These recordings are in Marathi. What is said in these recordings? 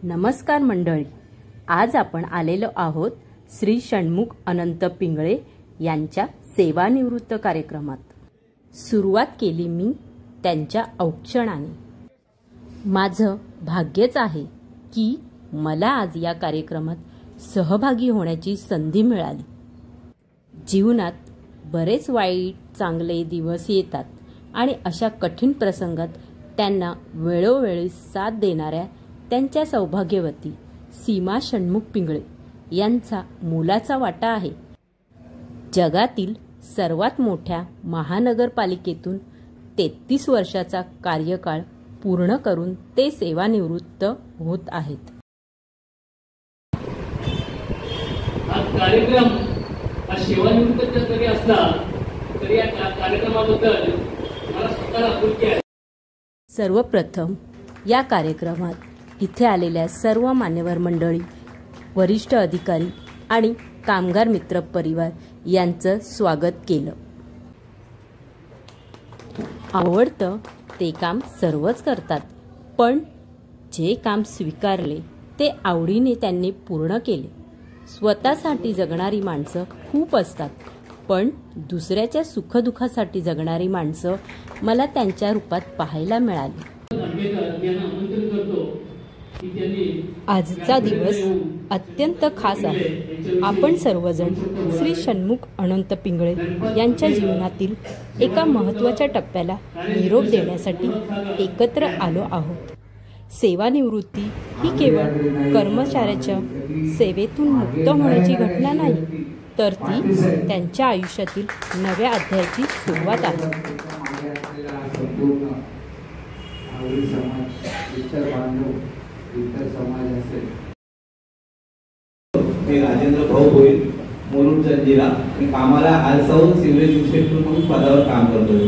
नमस्कार मंडळी, आज आपण आलेलो आहोत श्री षण्मुख अनंत पिंगळे यांच्या सेवानिवृत्त कार्यक्रमात। सुरुवात केली मी त्यांच्या औक्षणाने। माझं भाग्यच आहे की मला आज या कार्यक्रमात सहभागी होण्याची संधी मिळाली। जीवनात बरेच वाईट चांगले दिवस येतात आणि अशा कठीण प्रसंगात त्यांना वेळोवेळी साथ देणाऱ्या त्यांच्या सौभाग्यवती सीमा षण्मुख पिंगळे यांचा मोलाचा वाटा आहे। जगातील सर्वात मोठ्या महानगरपालिकेतून 33 वर्षाचा कार्यकाळ पूर्ण करून ते सेवानिवृत्त होत आहेत। हा कार्यक्रम हा सेवानिवृत्तीचा जरी असला तरी या कार्यक्रमाबद्दल मला स्वतःला आपुलकी आहे। सर्वप्रथम या कार्यक्रमात इथे आलेल्या सर्व मान्यवर मंडळी, वरिष्ठ अधिकारी आणि कामगार मित्र परिवार यांचं स्वागत केलं। आवडतं ते काम सर्वच करतात, पण जे काम स्वीकारले ते आवडीने त्यांनी पूर्ण केले। स्वतःसाठी जगणारी माणसं खूप असतात, पण दुसऱ्याच्या सुखदुःखासाठी जगणारी माणसं मला त्यांच्या रूपात पाहायला मिळाली। आजचा दिवस अत्यंत खास आहे। आपण सर्वजण श्री षण्मुख अनंत पिंगळे यांच्या जीवनातील एका महत्त्वाच्या टप्प्याला निरोप देण्यासाठी एकत्र आलो आहोत। सेवानिवृत्ती ही केवळ कर्मचाऱ्याच्या सेवेतून मुक्त होण्याची घटना नाही, तर ती त्यांच्या आयुष्यातील नव्या अध्यायाची सुरुवात आहे। मी राजेंद्र भाऊ होईल मुरुड जंजिरा। मी कामाला आलसाऊन सिव्हिल इन्स्पेक्टर म्हणून पदावर काम करतोय।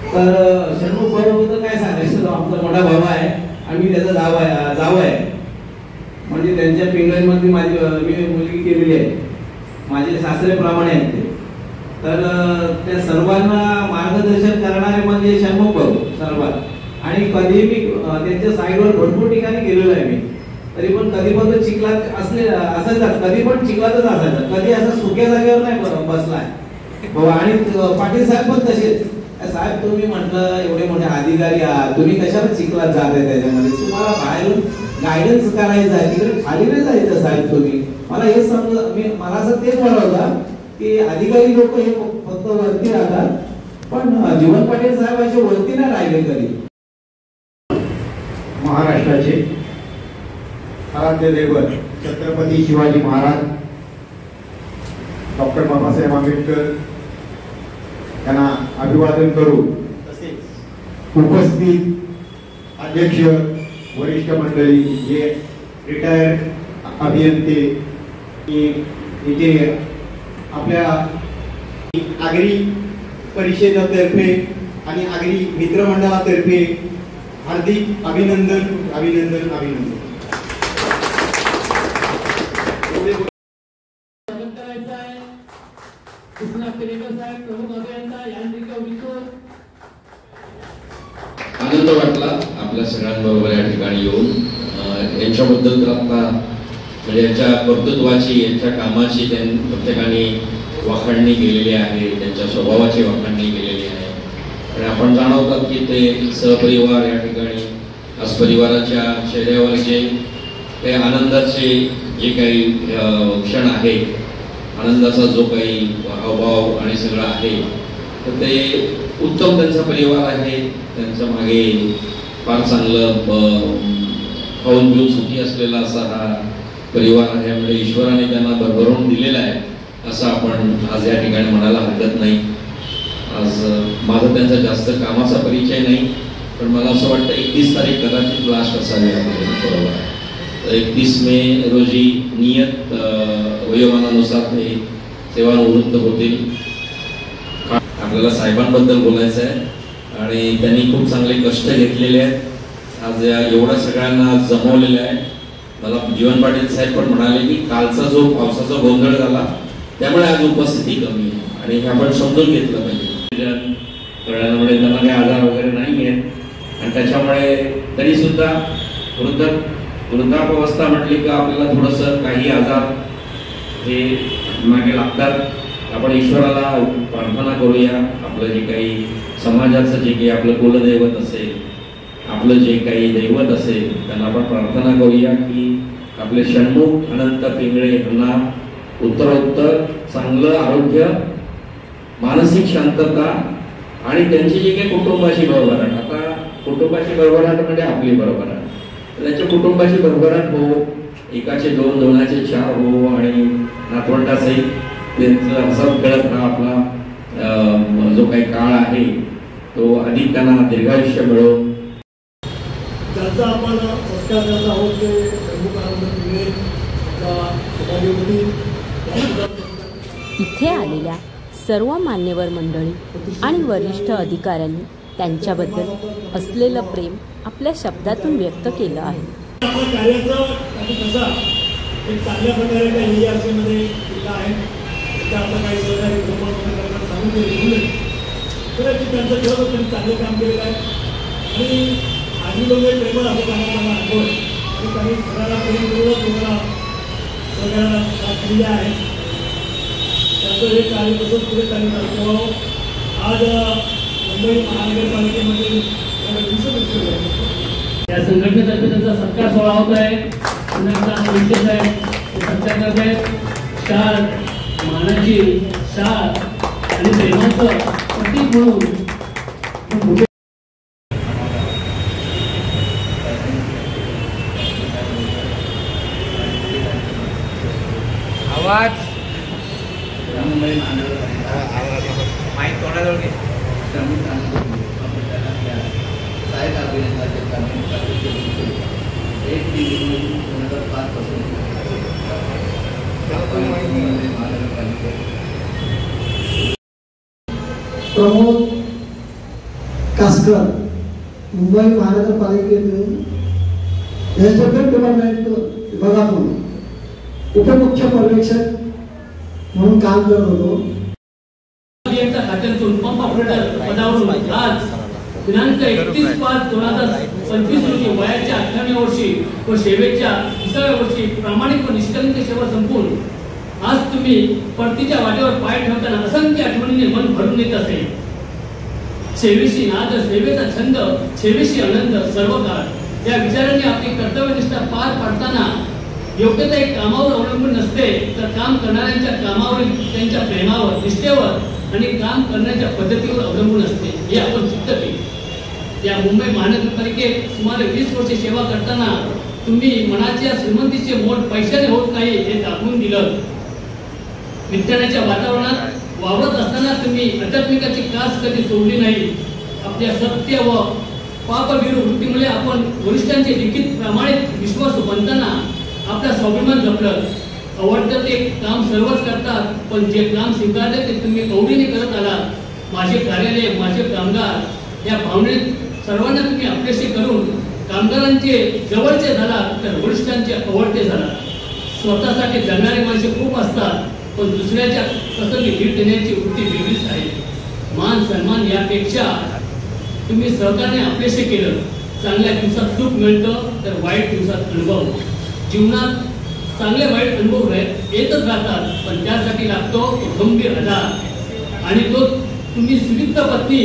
तर षण्मुख भाऊबद्दल काय सांगायचं, आमचा मोठा भाऊ आहे आणि मी त्याचा जाव आहे। म्हणजे त्यांच्या पिंगळीमध्ये मी मुलगी केलेली आहे, माझे सासरेप्रमाणे आहेत ते। तर त्या सर्वांना मार्गदर्शन करणारे म्हणजे षण्मुख भाऊ सर्वात। आणि कधी मी त्यांच्या साईडवर भरपूर ठिकाणी गेलेलो आहे मी, तरी पण कधी पण चिखलात असायचा, कधी पण चिखलातच असायचा, कधी असं सुक्या जागेवर नाही बसलाय भाऊ। आणि पाटील साहेब पण तसेच। साहेब तुम्ही म्हटलं एवढे मोठे अधिकारी आहात, तुम्ही कशाला चिखलात जात आहे, त्याच्यामध्ये तुम्हाला बाहेरून गायडन्स करायचं आहे, तिकडे खाली नाही जायचं साहेब तुम्ही। मला हे समज मला असं तेच म्हणलं की अधिकारी लोक हे फक्त वरती राहतात, पण जीवन पाटील साहेबांचे वरती नाही राहिले कधी। महाराष्ट्राचे आराध्य दैवत छत्रपती शिवाजी महाराज, डॉक्टर बाबासाहेब आंबेडकर यांना अभिवादन करू, तसेच उपस्थित अध्यक्ष, वरिष्ठ मंडळी, जे रिटायर्ड अभियंते, इथे आपल्या आगरी परिषदेतर्फे आणि आगरी मित्रमंडळातर्फे हार्दिक अभिनंदन अभिनंदन अभिनंदन। आनंद वाटला आपल्या सगळ्यांबरोबर या ठिकाणी येऊन। यांच्याबद्दल तर आता म्हणजे यांच्या कर्तृत्वाची, यांच्या कामाची प्रत्येकाने वाखाणणी केलेली आहे, त्यांच्या स्वभावाची वाखाणणी केलेली आहे। आणि आपण जाणवतात की ते सहपरिवार या ठिकाणी आज परिवाराच्या चेहऱ्यावर जे काही आनंदाचे जे काही क्षण आहे, आनंदाचा जो काही हावभाव आणि सगळं आहे, तर ते उत्तम त्यांचा परिवार आहे। त्यांच्या मागे फार चांगलं खाऊन पिऊन सुखी असलेला असा हा परिवार आहे। म्हणजे ईश्वराने त्यांना भरभरून दिलेला आहे असं आपण आज या ठिकाणी म्हणायला हरकत नाही। आज माझा त्यांचा जास्त कामाचा परिचय नाही, पण मला असं वाटतं 31 तारीख कदाचित लास्ट असावी बरोबर। 31 मे रोजी नियत वयोमानानुसार ते सेवानिवृत्त होतील। आपल्याला साहेबांबद्दल बोलायचं आहे आणि त्यांनी खूप चांगले कष्ट घेतलेले आहेत। आज एवढ्या सगळ्यांना जमवलेलं आहे। मला जीवन पाटील साहेब पण म्हणाले की कालचा जो पावसाचा गोंधळ झाला त्यामुळे आज उपस्थिती कमी आहे आणि हे आपण समजून घेतलं पाहिजे। कळल्यामुळे त्यांना काही आजार वगैरे नाही आहेत आणि त्याच्यामुळे तरी सुद्धा वृद्धावस्था म्हटली का आपल्याला थोडंसं काही आजार हे मागे लागतात. आपण ईश्वराला प्रार्थना करूया. आपलं जे काही समाजाचं जे काही आपलं कुलदैवत असेल, आपलं जे काही दैवत असेल, त्यांना आपण प्रार्थना करूया की आपले षण्मुख अनंत पिंगळे यांना उत्तरोत्तर चांगलं आरोग्य, मानसिक शांतता आणि त्यांची जी काही कुटुंबाची भरभराट, आता कुटुंबाची भरभराट म्हणजे आपली भरभराट, त्यांच्या कुटुंबाची भरभराट हो, एकाचे 2, 2चे 4 हो आणि नातवंडासहित त्यांचं हसत खेळत हा आपला जो काही काळ आहे तो अधिक त्यांना दीर्घायुष्य मिळो. ज्यांचा आपण संस्कार करत आहोत ते इथे आलेल्या सर्व मान्यवर मंडळी आणि वरिष्ठ अधिकाऱ्यांनी त्यांच्याबद्दल असलेलं प्रेम आपल्या शब्दातून व्यक्त केलं आहे. आपल्या कार्याचा कसा एक चांगल्या प्रकारे काही मध्ये केला आहे. त्या आपलं काही सहकारी सांगून तर त्यांचं ठरवलं त्यांनी चांगलं काम केलेलं आहे आणि आधी लोक प्रेमळ असं कामाला अनुभव आहे आणि त्यांनी सगळ्याला प्रेम करून तुम्हाला सगळ्यांना साथ दिल्या आहे. त्याचं हे कार्य तसंच पुढे कार्य करावं. आज मुंबई महानगरपालिकेमध्ये या संघटनेतर्फे त्यांचा सत्कार सोहळा होत आहे. सत्कार करत आहेत. शाळ मानाची शाळ आणि प्रेमाचं प्रतीक म्हणून आवाज माहीत तोंडाजवळ घे. प्रमोद कासकर मुंबई महानगरपालिकेतून डेव्हलपमेंट डिपार्टमेंट विभागातून उपमुख्य पर्यवेक्षक म्हणून काम करत होतो. खात्यातून पंप ऑपरेटर पदावरून आज दिनांक 31/5/2025 रोजी वयाच्या 18व्या वर्षी व सेवेच्या 20व्या वर्षी प्रामाणिक व निष्कलंक सेवा संपून आज तुम्ही परतीच्या वाटेवर पाय ठेवताना असंख्य आठवणीने मन भरून येत असेल. सेवेशी नाद, सेवेचा छंद, सेवेशी आनंद सर्व काळ या विचारांनी आपली कर्तव्यनिष्ठा पार पाडताना योग्यता एक कामावर अवलंबून नसते तर काम करणाऱ्यांच्या कामावरील त्यांच्या प्रेमावर, निष्ठेवर आणि काम करण्याच्या पद्धतीवर अवलंबून असते हे आपण सिद्ध केले. या मुंबई महानगरपालिकेत सुमारे 20 वर्षे सेवा करताना तुम्ही मनाच्या श्रीमंतीचे मोल पैशाने होत नाही हे दाखवून दिलं. विज्ञानाच्या वातावरणात वावरत असताना तुम्ही आध्यात्मिकाची कास कधी सोडली नाही. आपल्या सत्य व पापविरू वृत्तीमुळे आपण वरिष्ठांचे लिखित प्रामाणिक विश्वास बनताना आपला स्वाभिमान जपलं. आवडतं ते काम सर्वच करतात पण जे काम स्वीकारले ते तुम्ही कौडीने करत आलात. माझे कार्यालय, माझे कामगार या भावनेत सर्वांना तुम्ही आपलेसे करून कामगारांचे जवळचे झालात तर वरिष्ठांचे आवडते झालात. स्वतःसाठी जगणारे माणसे खूप असतात पण दुसऱ्याच्या प्रसंगी भेट देण्याची वृत्ती वेगळीच आहे. मान सन्मान यापेक्षा तुम्ही सहकार्याने आपलेसे केलं. चांगल्या दिवसात सुख मिळतं तर वाईट दिवसात अनुभव. जीवनात चांगले वाईट अनुभव येतच राहतात पण त्यासाठी लागतो गंभीर आधार आणि तो तुम्ही सुविध पत्नी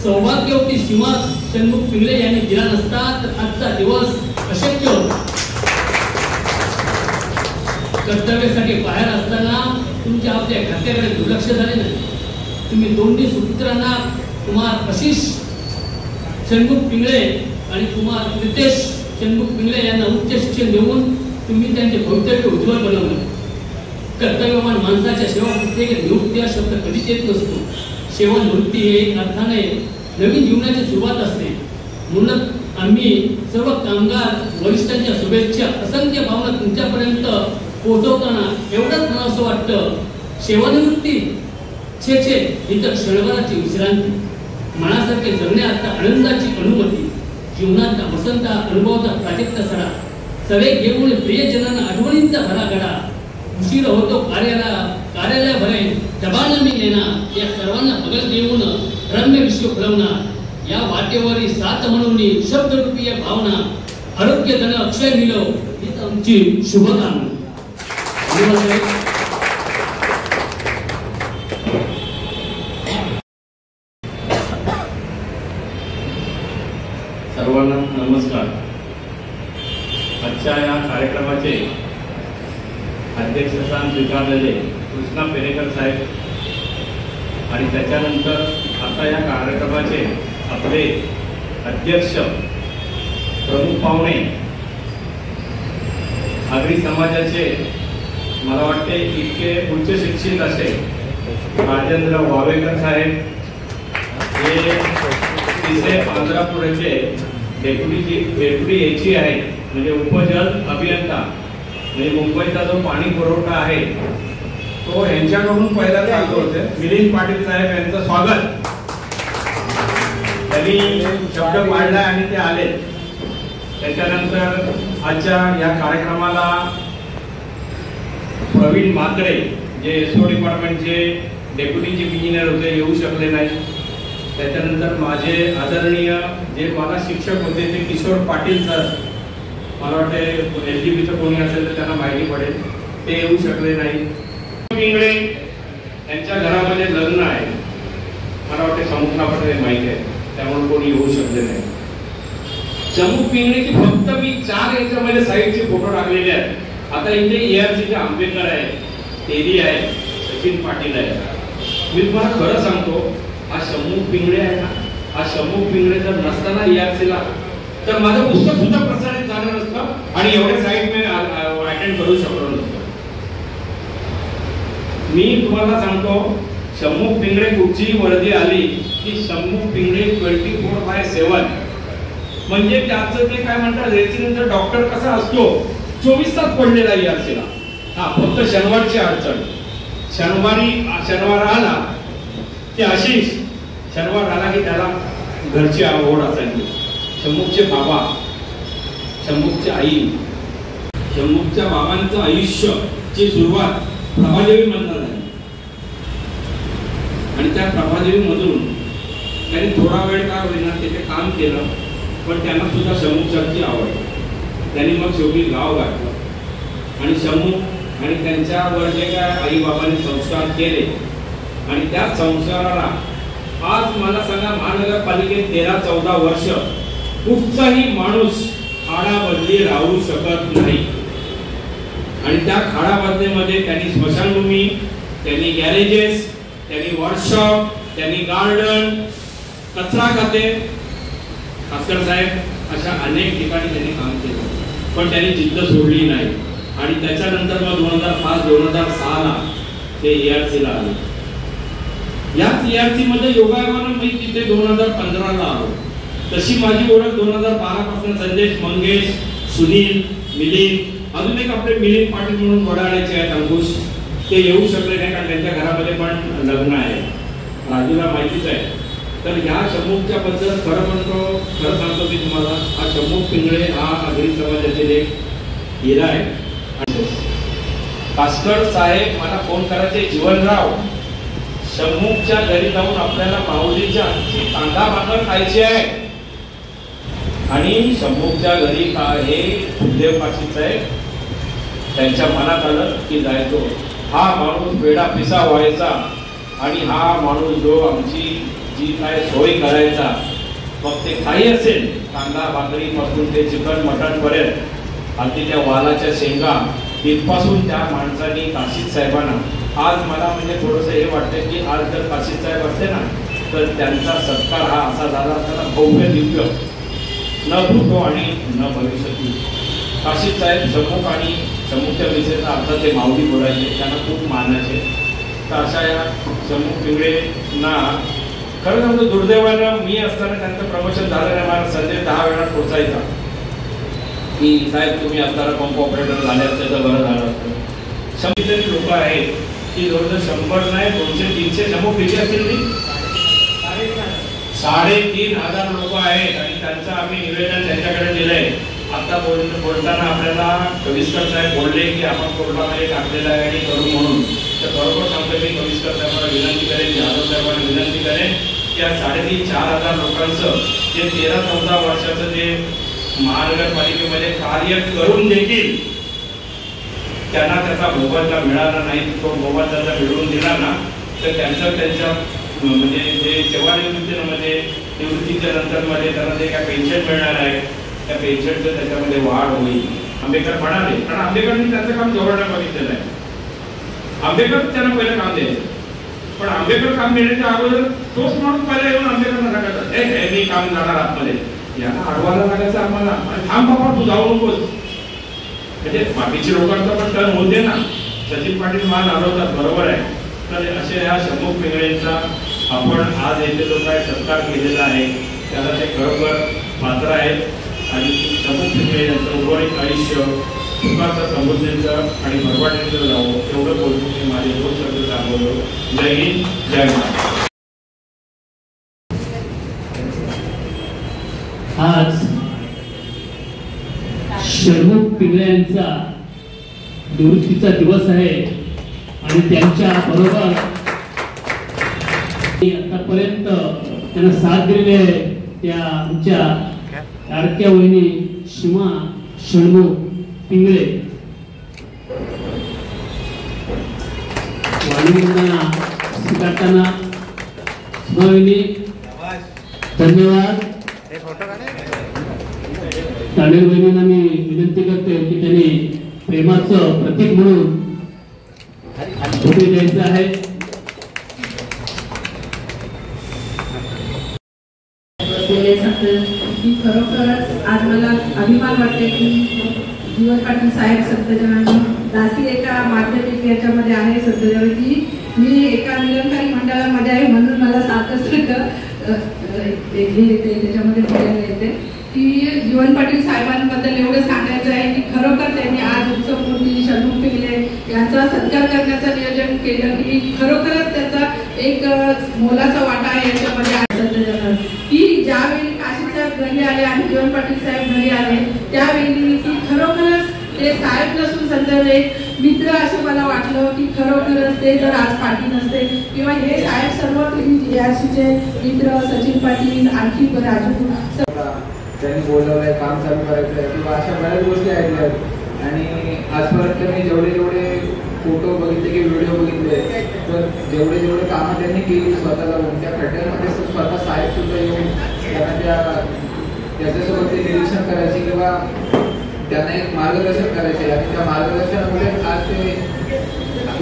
सौभाग्यवती सीमा षण्मुख पिंगळे यांनी दिला नसता तर आजचा दिवस अशक्य होता. कर्तव्यासाठी बाहेर असताना तुमच्या आपल्या खात्याकडे दुर्लक्ष झाले नाही. तुम्ही दोन्ही सुपुत्रांना कुमार आशिष षण्मुख पिंगळे आणि कुमार प्रितेश षण्मुख पिंगळे यांना उच्च शिक्षण देऊन तुम्ही त्यांचे भवितव्य उज्ज्वल बनवलं. कर्तव्यवान माणसाच्या सेवा पुस्तके निवृत्ती हा शब्द कधीच येत नसतो. सेवानिवृत्ती हे एक अर्थाने नवीन जीवनाची सुरुवात असते. म्हणून आम्ही सर्व कामगार वरिष्ठांच्या शुभेच्छा असंख्य भावना तुमच्यापर्यंत पोहोचवताना एवढंच मला असं वाटतं, सेवानिवृत्ती छे छे इथं क्षणभराची विश्रांती, मनासारखे जगण्यात आनंदाची अनुमती, जीवनाचा वसंत अनुभवाचा प्राजक्त सडा, सवे घेऊन प्रियजनांना आठवणींचा भरा घडा, उशीर होतो कार्यालय भरे दबाण मी नेणार, या सर्वांना बगल देऊन रम्य विश्व फुलवणार, या वाटेवरी साथ म्हणून शब्दरूपी भावना आरोग्य धन अक्षय मिळव हीच आमची शुभकामना. सर्वांना नमस्कार. आजच्या या कार्यक्रमाचे अध्यक्षस्थान स्वीकारलेले कृष्णा पेरेकर साहेब आणि त्याच्यानंतर आता या कार्यक्रमाचे आपले अध्यक्ष प्रमुख पाहुणे आगरी समाजाचे मला वाटते इतके उच्च शिक्षित असे राजेंद्र वावेकर साहेब हे तिसरे पांढरापुराचे डेप्युटी एची आहे, म्हणजे उपजल अभियंता, म्हणजे मुंबईचा जो पाणी पुरवठा आहे तो यांच्याकडून पहिला चालू होते. मिलिंद पाटील साहेब यांचं स्वागत. त्यांनी शब्द पाळला आणि ते आले. त्याच्यानंतर आजच्या या कार्यक्रमाला प्रवीण म्हात्रे जे एसओ डिपार्टमेंटचे डेप्युटी चीफ इंजिनियर होते, येऊ शकले नाही. त्याच्यानंतर माझे आदरणीय जे मला शिक्षक होते ते किशोर पाटील सर, मला वाटते LGBचं कोणी असेल तर त्यांना माहिती पडेल, ते येऊ शकले नाही. पिंगळे यांच्या घरामध्ये लग्न आहे, मला वाटते समुद्रामध्ये माहिती आहे, त्यामुळे कोणी येऊ शकले नाही. चमू पिंगळेची फक्त मी 4 याच्यामध्ये साईडचे फोटो टाकलेले आहेत. आता इथे ARCचे आंबेडकर आहे, तेली आहे, सचिन पाटील आहे. मी तुम्हाला खरं सांगतो, हा शंभू पिंगळे आहे ना, हा शंभू पिंगळे जर नसताना ARCला तर माझं पुस्तक सुद्धा प्रसारित झालं नसतं आणि एवढ्या साईड मी अटेंड करू शकलो नसतो. मी तुम्हाला सांगतो, शंभू पिंगळे कुठचीही वर्दी आली की शंभू पिंगळे 24/7, म्हणजे त्याचं ते काय म्हणतात रेसिडेंट डॉक्टर कसा असतो 24 तास पडलेला ARCला. हा फक्त शनिवारची अडचण, शनिवार आला की आशिष, शनिवार आला की त्याला घरची आवड असायची. शंभूचे बाबा, शंभूची आई, शंभूच्या बाबांचं आयुष्याची सुरुवात प्रभादेवी मधून झाली आणि त्या प्रभादेवी मधून त्यांनी थोडा वेळ का होईना तिथे काम केलं, पण त्यांना सुद्धा शंभूची आवड. त्यांनी मग शेवटी गाव गाठलं आणि शंभू आणि त्यांच्यावर जे काय आई बाबांनी संस्कार केले आणि त्या संस्काराला आज मला सांगा महानगरपालिकेत 13-14 वर्ष कुठचाही माणूस खाडाबदली राहू शकत नाही. आणि त्या खाडाबदलीमध्ये त्यांनी स्मशानभूमी, त्यांनी गॅरेजेस, त्यांनी वर्कशॉप, त्यांनी गार्डन, कचरा खाते, भास्कर साहेब अशा अनेक ठिकाणी त्यांनी काम केलं, पण त्यांनी जिद्द सोडली नाही. आणि त्याच्यानंतर मग 2005-2006ला ते ARCला आले. याच ARC मध्ये योगायोगानं मी तिथे 2015ला आलो. तशी माझी ओळख 2012 पासून संदेश, मंगेश, सुनील, मिलिंद, अजून एक आपले मिलिंद पाटील म्हणून वडाळ्याचे आहेत अंकुश, ते येऊ शकले नाही कारण त्यांच्या घरामध्ये पण लग्न आहे, राजूला माहितीच आहे. तर ह्या शंभूच्या बद्दल खरं सांगतो की तुम्हाला, हा शंभू पिंगळे हा आगरी समाजातील एक हिरा आहे. कास्कर साहेब मला फोन करायचे, जीवनराव शंभूच्या घरी जाऊन आपल्याला माऊलीच्या हातची कांदा भाकर खायची आहे. आणि शंभूच्या घरी हे फुलदेव पाटील साहेब त्यांच्या मनात आलं की जायचो. हा माणूस वेडा पिसा व्हायचा आणि हा माणूस जो आमची जी काय सोय करायचा, मग ते काही असेल कांदा भाकरी पासून ते चिकन मटण पर्यंत अगदी त्या वालाच्या शेंगा इथपासून त्या माणसांनी काशीद साहेबांना, आज मला म्हणजे थोडंसं हे वाटतं की आज जर काशीद साहेब असते ना तर त्यांचा सत्कार हा असा झाला असता ना, भव्य दिव्य, न भूतो आणि न भविष्यती. काशीद साहेब शंभू आणि शंभूच्या विषयाचा अर्थ ते माऊली बोलायचे, त्यांना खूप मानायचे. तर अशा या शंभू पिंगळेंना खरं सांगतो दुर्दैवानं मी असताना त्यांचं प्रमोशन झालं नाही. मला संदेश 10 वेळा पोचायचा की साहेब तुम्ही असताना पंप ऑपरेटर झाले असते तर बरं झालं असतं. 100 तरी लोक आहेत की जवळजवळ 100 नाही 200-300 शंभू पिढी असतील ती 3,500 लोक आहेत आणि त्यांचं आम्ही निवेदन त्यांच्याकडे दिलंय. आता बोलताना आपल्याला कविस्कर साहेब बोलले की आपण कोर्टामध्ये टाकलेलं आहे आणि करू म्हणून, तर बरोबर सांगतो मी कविस्कर साहेबांना विनंती करेन, जाधव साहेबांना विनंती करेन की या 3,500-4,000 लोकांचं जे 13-14 वर्षाचं जे महानगरपालिकेमध्ये कार्य करून देखील त्यांना त्याचा मोबदला मिळाला नाही, तो मोबदला मिळवून दिला ना तर त्यांच्या म्हणजे जे सेवानिवृत्तीमध्ये निवृत्तीच्या नंतरमध्ये त्यांना जे काय पेन्शन मिळणार आहे त्या पेन्शनचं त्याच्यामध्ये वाढ होईल. आंबेडकर म्हणाले, कारण आंबेडकरांनी त्यांचं काम जवळनं बघितलेलं आहे. आंबेडकर त्यांना पहिलं काम द्यायचं, पण आंबेडकर काम देण्याच्या अगोदर तोच माणूस पहिला येऊन आंबेडकरांना सांगायचा, हे मी काम जाणार आतमध्ये, यांना अडवायला लागायचं आम्हाला, आणि थांब बाबा तू जाऊ नकोस. म्हणजे बाकीच्या लोकांचा पण टर्न होते ना, सचिन पाटील मान हलवतात, बरोबर आहे. तर असे ह्या शंभू पिंगळेंचा आपण आज येथे जो काय सत्कार केलेला आहे त्याला ते खरोखर पात्र आहेत. आणि शंभू पिंगळे यांचं उर्वरित आयुष्य सुखाचं, समृद्धीचं आणि भरभराटीचं जावं एवढं बोलून मी माझे 2 शब्द सांगतो. जय हिंद, जय महाराष्ट्र. आज शंभू पिंगळे यांचा निवृत्तीचा दिवस आहे आणि त्यांच्या बरोबर आतापर्यंत त्यांना साथ दिलेले त्या आमच्या लाडक्या वहिनी सीमा शंभू पिंगळे, वाणीवंदना स्वीकारताना सीमा वहिनी धन्यवाद. तांडेल वहिनींना मी विनंती करते की त्यांनी प्रेमाचं प्रतीक म्हणून भेटी द्यायचं आहे. खरोखरच आज मला अभिमान वाटते की जीवन पाटील साहेब संतजनांनी दासी एका माध्यमिक याच्यामध्ये आहे संतजनाची, मी एका निरंकारी मंडळामध्ये आहे म्हणून मला सारखं त्याच्यामध्ये बोलायला येते की जीवन पाटील साहेबांबद्दल एवढं सांगायचं आहे की खरोखर त्यांनी आज उत्सवमूर्ती शंभू पिंगळे यांचा सत्कार करण्याचं नियोजन केलं की खरोखरच त्याचा एक मोलाचा वाटा आहे याच्यामध्ये की ज्यावेळी काशी साहेब घरी आले आणि जीवन पाटील साहेब घरी आले त्यावेळी की खरोखरच ते साहेब नसून संदर्भ एक मित्र असं मला वाटलं की खरोखरच ते जर आज पाटील नसते किंवा हे साहेब सर्व याचे मित्र सचिन पाटील आणखी राजू त्यांनी बोलवलंय, काम चालू करायचं आहे किंवा अशा बऱ्याच गोष्टी आहेत. आणि आजपर्यंत मी जेवढे फोटो बघितले की व्हिडिओ बघितले तर जेवढे कामं त्यांनी केली स्वतःला त्या खड्ड्यांमध्ये स्वतः साहेब सुद्धा येऊन त्यांना त्याच्यासोबत ते निरीक्षण करायचे किंवा त्यांना एक मार्गदर्शन करायचे आणि त्या मार्गदर्शनामुळे आज ते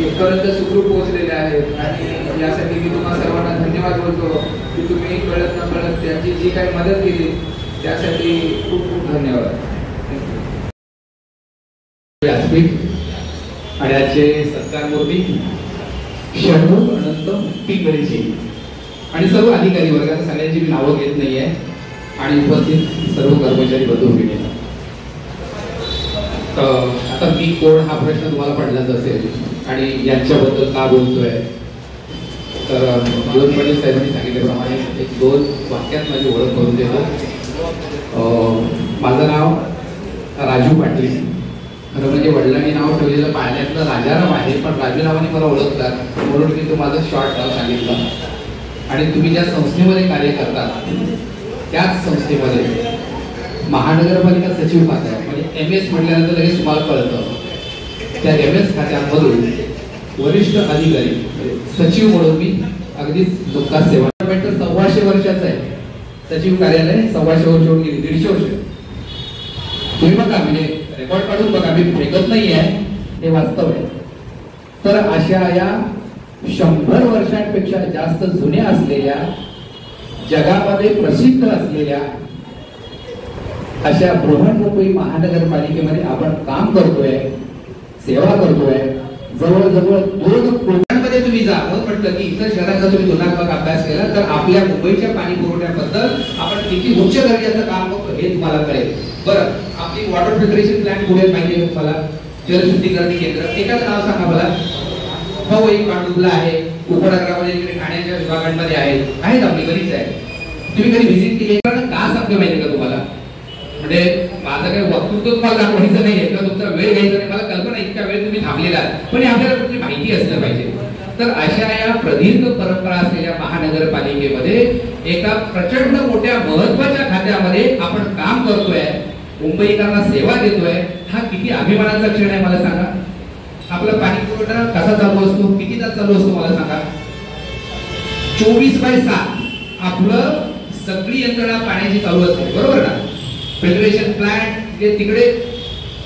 इथपर्यंत सुखरूप पोहोचलेले आहेत. आणि यासाठी मी तुम्हाला सर्वांना धन्यवाद बोलतो की तुम्ही कळत न कळत त्यांची जी काही मदत केली त्यासाठी खूप खूप धन्यवाद. आणि आजचे सत्कारमूर्ती शंभू अनंत पिंगळेजी आणि सर्व अधिकारी वर्गात सगळ्यांची मी नावं घेत नाहीये आणि उपस्थित सर्व कर्मचारी बंधू भगिनी. आता मी कोण हा प्रश्न तुम्हाला पडलाच असेल आणि यांच्याबद्दल का बोलतोय तर जीवन पाटील साहेबांनी सांगितल्याप्रमाणे 1-2 वाक्यात माझी ओळख करून देतो. माझं नाव राजू पाटील. खरं म्हणजे वडिलांनी नाव ठेवलेलं पाळण्यातलं राजाराम आहे, पण राजू नावाने मला ओळखतात म्हणून मी तुम्हाला शॉर्ट नाव सांगितलं. आणि तुम्ही ज्या संस्थेमध्ये कार्य करतात त्याच संस्थेमध्ये महानगरपालिका सचिव खात्यात म्हणजे MS म्हटल्यानंतर लगेच तुम्हाला कळतं त्या MS खात्यामधून वरिष्ठ अधिकारी सचिव म्हणून मी अगदीच दुःखात सेवा. 125 वर्षाचं आहे सचिव कार्यालय, 125 वर्ष होऊन गेली, 150 वर्ष. तुम्ही बघा म्हणजे रेकॉर्ड काढून बघा, मी फेकत नाही आहे, हे वास्तव आहे. तर अशा या 100 वर्षांपेक्षा जास्त जुन्या असलेल्या जगामध्ये प्रसिद्ध असलेल्या अशा बृहन्मुंबई महानगरपालिकेमध्ये आपण काम करतोय, सेवा करतोय. जवळजवळ 2 कोट्यांमध्ये तुम्ही जा. मग म्हटलं की इतर शहरांचा तुम्ही तुलनात्मक अभ्यास केला तर आपल्या मुंबईच्या पाणी पुरवठ्याबद्दल आपण किती उच्च दर्जाचं काम करतो हे तुम्हाला कळेल. बरं, आपली वॉटर फिल्टरेशन प्लॅन्ट पुढे माहिती आहे तुम्हाला, जलशुद्धीकरण केंद्र, एकाच नाव सांगा मला. हो, एक पांडुपला आहे, उपनगरामध्ये इकडे ठाण्याच्या विभागांमध्ये आहेत आपली बरीच आहे. तुम्ही कधी व्हिजिट केली का सांगतो माहिती का तुम्हाला? म्हणजे माझं काही वक्तृत्व तुम्हाला दाखवायचं नाही किंवा तुमचा वेळ घ्यायचा नाही, मला कल्पना इतका वेळ तुम्ही थांबलेला पण आपल्याला कुठली माहिती असलं पाहिजे. तर अशा या प्रदीर्घ परंपरा असलेल्या महानगरपालिकेमध्ये एका प्रचंड मोठ्या महत्वाच्या खात्यामध्ये आपण काम करतोय मुंबईकरांना सेवा देतोय, हा किती अभिमानाचा क्षण आहे मला सांगा. आपला पाणी पुरवठा कसा चालू असतो, किती तास चालू असतो मला सांगा. 24/7 आपलं सगळी यंत्रणा पाण्याची चालू असते, बरोबर ना. फिल्ट्रेशन प्लांट तिकडे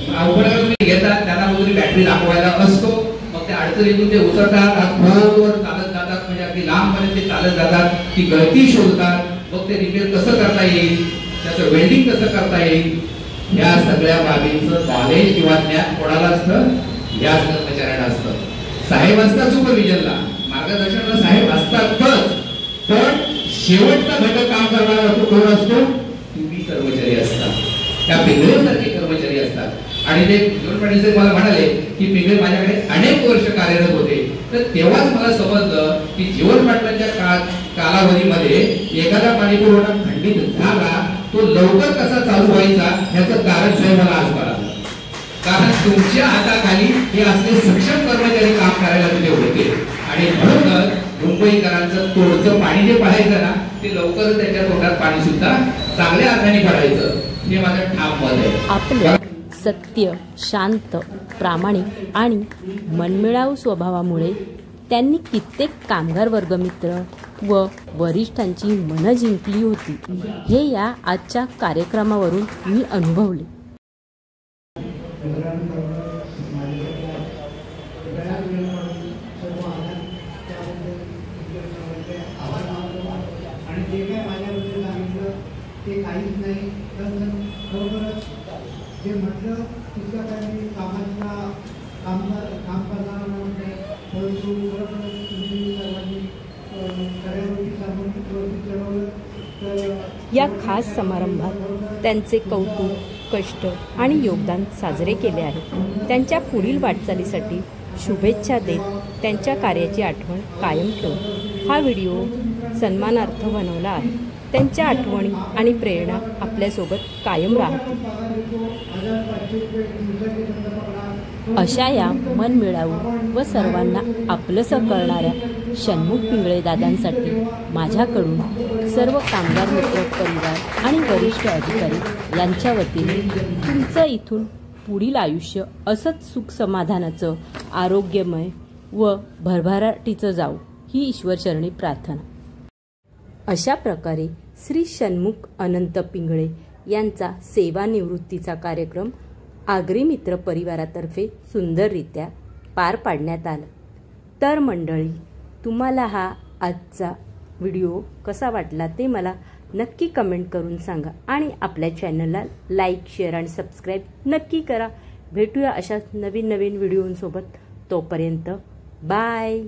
तुम्ही घेतात, त्यांना वगैरे बॅटरी दाखवायला असतो, मग त्या अडचणीतून ते उतरतात, खोलवर चालत जातात, म्हणजे अगदी लांबपर्यंत ते चालत जातात, ती गळती शोधतात, मग ते रिपेअर कसं करता येईल, त्याचं वेल्डिंग कसं करता येईल, या सगळ्या बाबींचं नॉलेज किंवा ज्ञान कोणाला असतं, याच कर्मचाऱ्यांना असतं. साहेब असतात सुपरविजनला, मार्गदर्शनाला साहेब असतातच, पण शेवटचा घटक काम करणारा कोण असतो, तुम्ही कर्मचारी असतात, त्या पिंगळेसारखे कर्मचारी असतात. आणि ते जीवन पाटील साहेब मला म्हणाले की पिंगळे माझ्याकडे अनेक वर्ष कार्यरत होते, तर तेव्हाच मला समजलं की जीवन पाटलांच्या कालावधीमध्ये एखादा पाणी पुरवठा खंडित झाला, तो लवकर कसा चालू व्हायचा याचं कारण साहेब मला आज कळालं. कारण तुमच्या हाताखाली हे असले सक्षम कर्मचारी काम करायला तिथे होते, आणि म्हणूनच मुंबईकरांचं तोडचं पाणी जे पडायचं ना, ते लवकर त्याच्या तोंडात पाणी सुद्धा चांगल्या अर्थाने पडायचं, हे माझं ठाम मत आहे. आपलं सत्य, शांत, प्रामाणिक आणि मनमिळावू स्वभावामुळे त्यांनी कित्येक कामगार वर्गमित्र व वरिष्ठांची मनं जिंकली होती, हे या आजच्या कार्यक्रमावरून मी अनुभवले. आणि जे काय माझ्याबद्दल सांगितलं ते काहीच नाही, तर खरोखरच जे म्हटलं तितकं काही कामाचा काम करणारा नाही, परंतु खरोखरच तुम्ही सर्वांनी सगळ्या गोष्टी सर्वांनी ठरवलं. तर या खास समारंभात त्यांचे कौतुक, कष्ट आणि योगदान साजरे केले आहे. त्यांच्या पुढील वाटचालीसाठी शुभेच्छा देत त्यांच्या कार्याची आठवण कायम ठेवून हा व्हिडिओ सन्मानार्थ बनवला आहे. त्यांच्या आठवणी आणि प्रेरणा आपल्यासोबत कायम राहतील. अशा या मनमिळावू व सर्वांना आपलंसं करणाऱ्या षण्मुख पिंगळे दादांसाठी माझ्याकडून सर्व कामगार मित्र परिवार आणि वरिष्ठ अधिकारी यांच्या वतीने तुमचं इथून पुढील आयुष्य असंच सुख समाधानाचं, आरोग्यमय व भरभराटीचं जाऊ ही ईश्वरचरणी प्रार्थना. अशा प्रकारे श्री षण्मुख अनंत पिंगळे यांचा सेवानिवृत्तीचा कार्यक्रम आगरी मित्र परिवारातर्फे सुंदररित्या पार पाडण्यात आला. तर मंडळी, तुम्हाला हा आजचा व्हिडिओ कसा वाटला ते मला नक्की कमेंट करून सांगा, आणि आपल्या चॅनलला लाईक, शेअर आणि सबस्क्राईब नक्की करा. भेटूया अशाच नवीन व्हिडिओंसोबत. तोपर्यंत बाय.